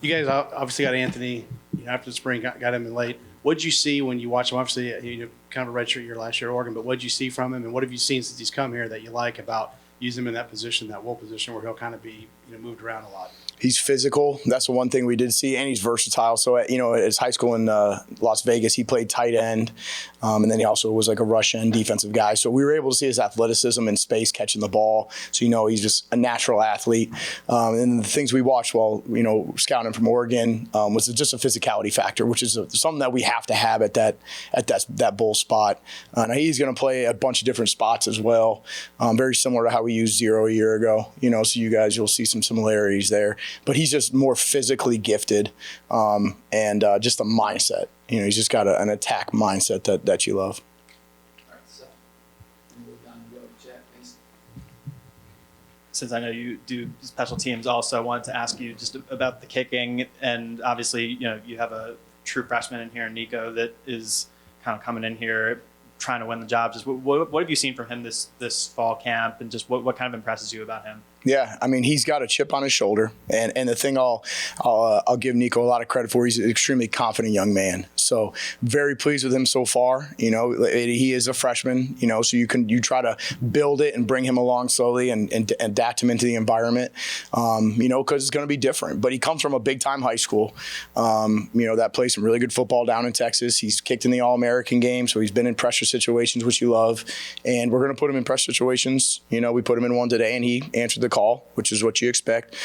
You guys obviously got Anthony, after the spring, got him in late. What did you see when you watched him? Obviously, kind of a redshirt year last year at Oregon, but what did you see from him, and what have you seen since he's come here that you like about using him in that position, that will position, where he'll kind of be moved around a lot? He's physical. That's the one thing we did see, and he's versatile. So, at his high school in Las Vegas, he played tight end, and then he also was like a rush end defensive guy. So we were able to see his athleticism in space, catching the ball. So, he's just a natural athlete. And the things we watched while, scouting from Oregon was just a physicality factor, which is something that we have to have at that bull spot. Now he's going to play a bunch of different spots as well, very similar to how we used zero a year ago. So you'll see some similarities there. But he's just more physically gifted and just a mindset. He's just got an attack mindset that you love. All right, so we'll move down and go to Jack, please. Since I know you do special teams also, I wanted to ask you just about the kicking. And obviously, you have a true freshman in here, Nico, that is kind of coming in here trying to win the job. Just what have you seen from him this fall camp, and just what kind of impresses you about him? Yeah, I mean, he's got a chip on his shoulder, and the thing I'll give Nico a lot of credit for, he's an extremely confident young man. So very pleased with him so far. He is a freshman. So you try to build it and bring him along slowly and adapt him into the environment. Because it's going to be different. But he comes from a big time high school. That plays some really good football down in Texas. He's kicked in the All-American game, so he's been in pressure situations, which you love. And we're going to put him in pressure situations. We put him in one today, and he answered the call, which is what you expect.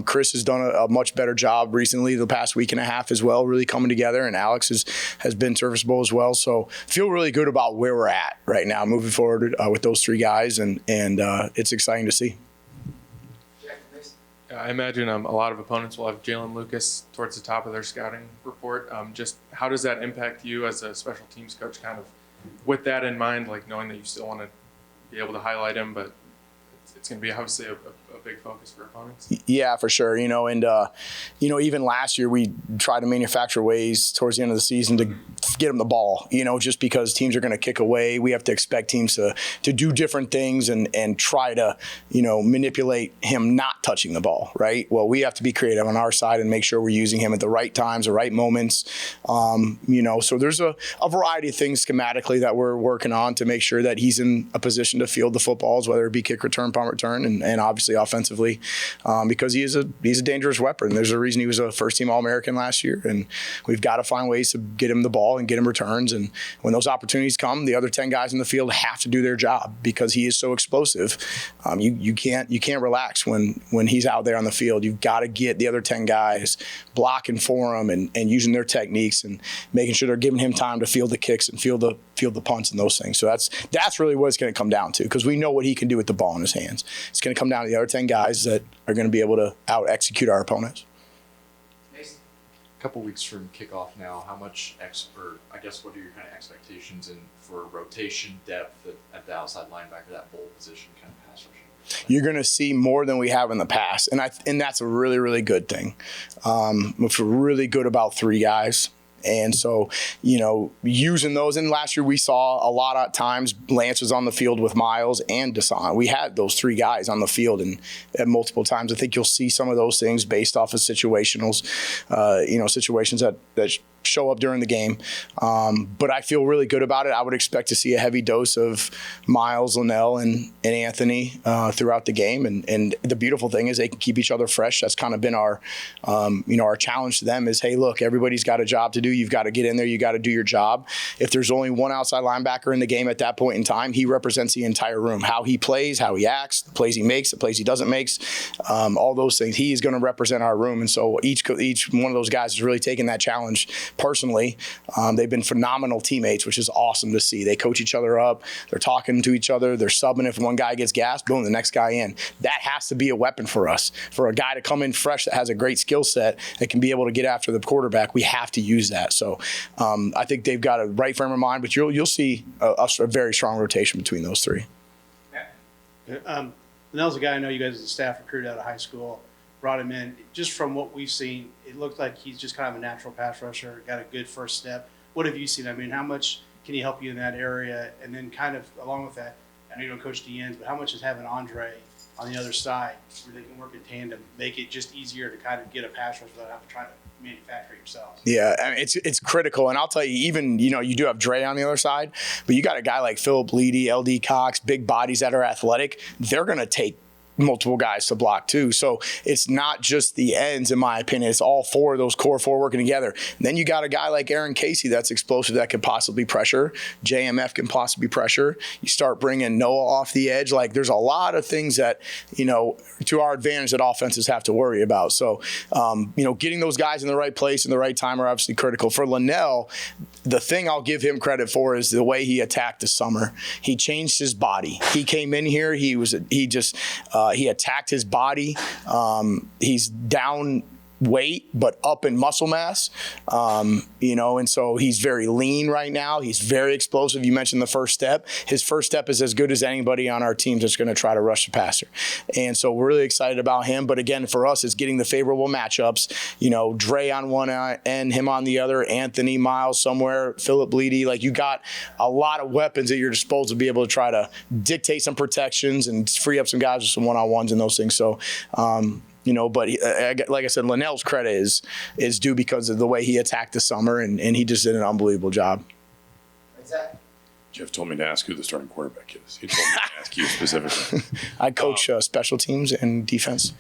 Chris has done a much better job recently, the past week and a half as well, really coming together, and Alex has been serviceable as well. So feel really good about where we're at right now, moving forward with those three guys, and it's exciting to see. I imagine a lot of opponents will have Jalen Lucas towards the top of their scouting report. Just how does that impact you as a special teams coach, kind of with that in mind, like knowing that you still want to be able to highlight him, but it's going to be obviously a big focus for opponents? Yeah, for sure. Even last year we tried to manufacture ways towards the end of the season to get him the ball, just because teams are going to kick away. We have to expect teams to do different things and try to, manipulate him not touching the ball, right? Well, we have to be creative on our side and make sure we're using him at the right times, the right moments. So there's a variety of things schematically that we're working on to make sure that he's in a position to field the footballs, whether it be kick return, punt return, and obviously offensively, because he's a dangerous weapon. There's a reason he was a first-team All-American last year, and we've got to find ways to get him the ball and get him returns. And when those opportunities come, the other 10 guys in the field have to do their job because he is so explosive. You can't relax when he's out there on the field. You've got to get the other 10 guys blocking for him and using their techniques and making sure they're giving him time to field the kicks and field the punts and those things. So that's really what it's going to come down to, because we know what he can do with the ball in his hands. It's going to come down to the other 10 guys that are going to be able to out-execute our opponents. A couple weeks from kickoff now, how much what are your kind of expectations for rotation depth at the outside linebacker, that bowl position kind of pass rushing? You're going to see more than we have in the past, and that's a really, really good thing. We feel really good about three guys. And so, using those, and last year we saw a lot of times Lance was on the field with Miles and Deshaun. We had those three guys on the field and at multiple times. I think you'll see some of those things based off of situations that show up during the game. But I feel really good about it. I would expect to see a heavy dose of Miles, Linnell, and Anthony throughout the game. And the beautiful thing is they can keep each other fresh. That's kind of been our challenge to them is, hey, look, everybody's got a job to do. You've got to get in there. You got to do your job. If there's only one outside linebacker in the game at that point in time, he represents the entire room. How he plays, how he acts, the plays he makes, the plays he doesn't make, all those things. He is going to represent our room. And so each one of those guys is really taking that challenge personally. They've been phenomenal teammates, which is awesome to see. They coach each other up. They're talking to each other. They're subbing. If one guy gets gassed, boom, the next guy in. That has to be a weapon for us. For a guy to come in fresh that has a great skill set that can be able to get after the quarterback, we have to use that. So I think they've got a right frame of mind, but you'll see a very strong rotation between those three. Linnell's a guy I know you guys as a staff recruited out of high school, brought him in. Just from what we've seen, it looked like he's just kind of a natural pass rusher, got a good first step. What have you seen? I mean, how much can he help you in that area? And then kind of along with that, I know you don't coach DNs, but how much is having Andre on the other side where they can work in tandem, make it just easier to kind of get a pass rush without having to try to manufacture it yourselves. Yeah, I mean, it's critical. And I'll tell you, even, you do have Dre on the other side, but you got a guy like Philip Leedy, LD Cox, big bodies that are athletic. They're going to take multiple guys to block too. So it's not just the ends, in my opinion. It's all four of those core four working together. And then you got a guy like Aaron Kasey that's explosive that could possibly pressure. JMF can possibly pressure. You start bringing Noah off the edge. Like, there's a lot of things that, to our advantage that offenses have to worry about. So, getting those guys in the right place and the right time are obviously critical. For Linnell, the thing I'll give him credit for is the way he attacked the summer. He changed his body. He came in here. He attacked his body. He's down weight, but up in muscle mass, and so he's very lean right now. He's very explosive. You mentioned the first step. His first step is as good as anybody on our team that's going to try to rush the passer. And so we're really excited about him. But again, for us, it's getting the favorable matchups. Dre on one end, him on the other, Anthony, Miles somewhere, Philip Leedy. Like, you got a lot of weapons at your disposal to be able to try to dictate some protections and free up some guys with some one-on-ones and those things. So, but like I said, Linnell's credit is due because of the way he attacked the summer, and he just did an unbelievable job. Jeff told me to ask who the starting quarterback is. He told me to ask you specifically. I coach special teams and defense.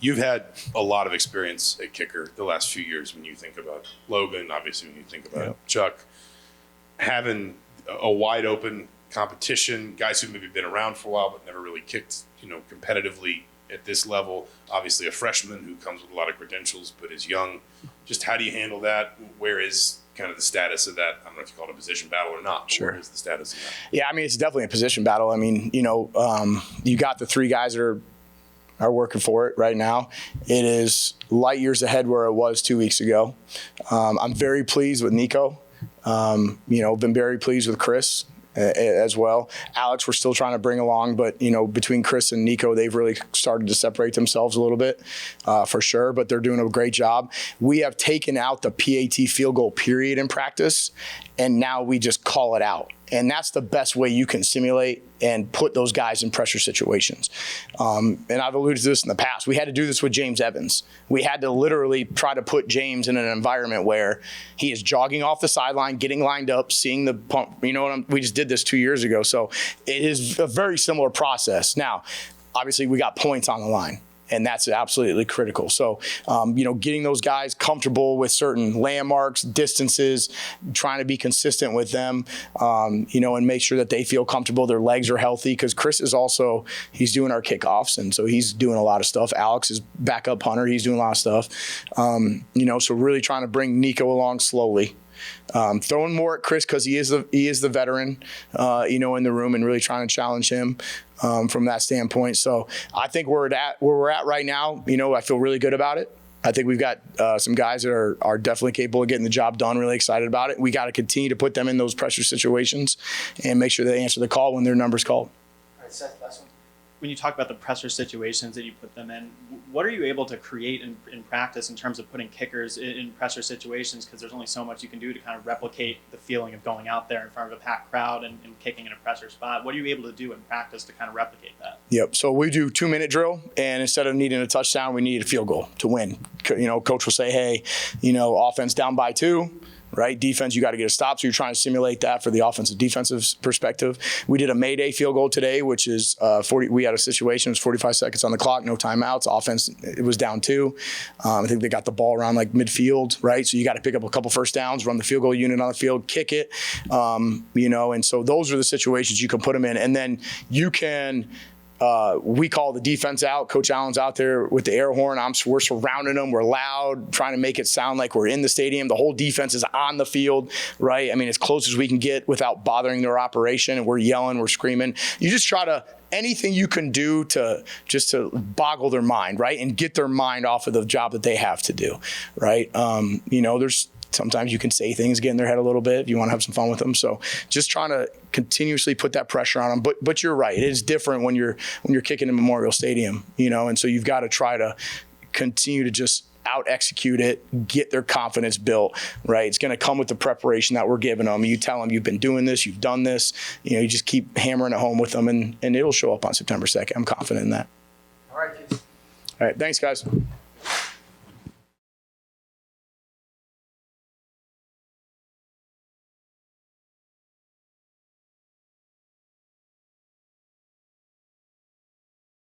You've had a lot of experience at kicker the last few years when you think about Logan, obviously when you think about Chuck. Having a wide open competition, guys who maybe been around for a while but never really kicked, competitively at this level, obviously a freshman who comes with a lot of credentials but is young. Just how do you handle that? Where is kind of the status of that? I don't know if you call it a position battle or not, but Sure. Where is the status of that? Yeah, I mean, it's definitely a position battle. I mean, you got the three guys that are working for it right now. It is light years ahead where it was 2 weeks ago. I'm very pleased with Nico. Been very pleased with Chris as well. Alex, we're still trying to bring along, but between Chris and Nico, they've really started to separate themselves a little bit, for sure. But they're doing a great job. We have taken out the PAT field goal period in practice, and now we just call it out. And that's the best way you can simulate and put those guys in pressure situations. And I've alluded to this in the past. We had to do this with James Evans. We had to literally try to put James in an environment where he is jogging off the sideline, getting lined up, seeing the pump. We just did this 2 years ago. So it is a very similar process. Now, obviously, we got points on the line. And that's absolutely critical. So, getting those guys comfortable with certain landmarks, distances, trying to be consistent with them, and make sure that they feel comfortable, their legs are healthy. Because Chris is also, he's doing our kickoffs, and so he's doing a lot of stuff. Alex is backup punter. He's doing a lot of stuff. So really trying to bring Nico along slowly. Throwing more at Chris because he is the veteran, in the room, and really trying to challenge him from that standpoint. So I think where we're at right now, I feel really good about it. I think we've got some guys that are definitely capable of getting the job done, really excited about it. We got to continue to put them in those pressure situations and make sure they answer the call when their number's called. All right, Seth, last one. When you talk about the pressure situations that you put them in, what are you able to create in practice in terms of putting kickers in pressure situations? Because there's only so much you can do to kind of replicate the feeling of going out there in front of a packed crowd and kicking in a pressure spot. What are you able to do in practice to kind of replicate that? Yep. So we do 2-minute drill, and instead of needing a touchdown, we need a field goal to win. Coach will say, hey, offense down by 2. Right? Defense, you got to get a stop. So you're trying to simulate that for the offensive defensive perspective. We did a Mayday field goal today, which is 40. We had a situation, it was 45 seconds on the clock, no timeouts. Offense, it was down 2. I think they got the ball around like midfield, right? So you got to pick up a couple first downs, run the field goal unit on the field, kick it, and so those are the situations you can put them in. And then you can, we call the defense out. Coach Allen's out there with the air horn. We're surrounding them. We're loud, trying to make it sound like we're in the stadium. The whole defense is on the field, right? I mean, as close as we can get without bothering their operation. And we're yelling, we're screaming. You just try to, anything you can do to boggle their mind, right? And get their mind off of the job that they have to do, right? There's sometimes you can say things, get in their head a little bit if you want to have some fun with them. So just trying to continuously put that pressure on them. But you're right. It is different when you're kicking in Memorial Stadium, and so you've got to try to continue to just out execute it, get their confidence built, right? It's going to come with the preparation that we're giving them. You tell them you've been doing this, you've done this, you just keep hammering it home with them, and it'll show up on September 2nd. I'm confident in that. All right, kids. All right, thanks, guys.